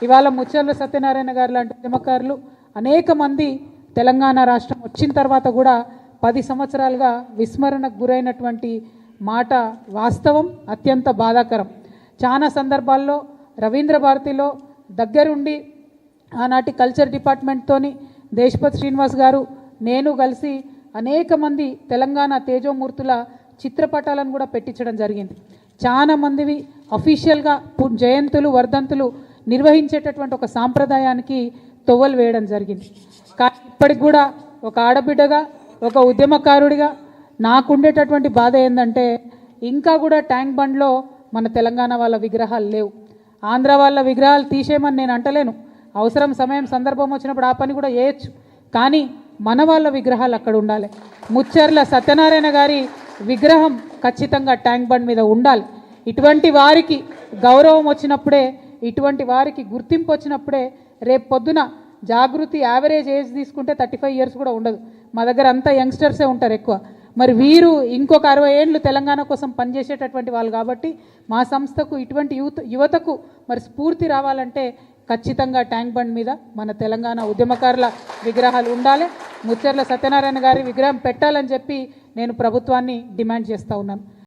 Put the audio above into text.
ఇవాళ ముచ్చర్ల సత్యనారాయణ గారు లాంటి ఉద్యమకారులు అనేక మంది తెలంగాణ రాష్ట్రం వచ్చిన తర్వాత కూడా 10 సంవత్సరాలుగా విస్మరణకు గురైనటువంటి మాట వాస్తవం, అత్యంత బాధాకరం. చాలా సందర్భాల్లో రవీంద్ర భారతిలో దగ్గరుండి ఆనాటి కల్చర్ డిపార్ట్మెంట్తోని దేశపతి శ్రీనివాస్ గారు నేను కలిసి అనేక మంది తెలంగాణ తేజోమూర్తుల చిత్రపటాలను కూడా పెట్టించడం జరిగింది. చాలా మందివి అఫీషియల్గా జయంతులు వర్ధంతులు నిర్వహించేటటువంటి ఒక సాంప్రదాయానికి తొవ్వలు వేయడం జరిగింది. కానీ ఇప్పటికి కూడా ఒక ఆడబిడ్డగా ఒక ఉద్యమకారుడిగా నాకుండేటటువంటి బాధ ఏంటంటే ఇంకా కూడా ట్యాంక్ బండ్లో మన తెలంగాణ వాళ్ళ విగ్రహాలు లేవు. ఆంధ్ర వాళ్ళ విగ్రహాలు తీసేయమని నేను అంటలేను, అవసరం సమయం సందర్భం వచ్చినప్పుడు ఆ పని కూడా చేయొచ్చు. కానీ మన వాళ్ళ విగ్రహాలు అక్కడ ఉండాలి. ముచ్చర్ల సత్యనారాయణ గారి విగ్రహం ఖచ్చితంగా ట్యాంక్ బండ్ మీద ఉండాలి. ఇటువంటి వారికి గౌరవం వచ్చినప్పుడే, ఇటువంటి వారికి గుర్తింపు వచ్చినప్పుడే రేపు పొద్దున జాగృతి యావరేజ్ ఏజ్ తీసుకుంటే 35 ఇయర్స్ కూడా ఉండదు. మా దగ్గర అంతా యంగ్స్టర్సే ఉంటారు ఎక్కువ. మరి వీరు ఇంకొక 60 ఏళ్ళు తెలంగాణ కోసం పనిచేసేటటువంటి వాళ్ళు కాబట్టి మా సంస్థకు ఇటువంటి యువతకు మరి స్ఫూర్తి రావాలంటే ఖచ్చితంగా ట్యాంక్ బండ్ మీద మన తెలంగాణ ఉద్యమకారుల విగ్రహాలు ఉండాలి. ముచ్చర్ల సత్యనారాయణ గారి విగ్రహం పెట్టాలని చెప్పి నేను ప్రభుత్వాన్ని డిమాండ్ చేస్తూ ఉన్నాను.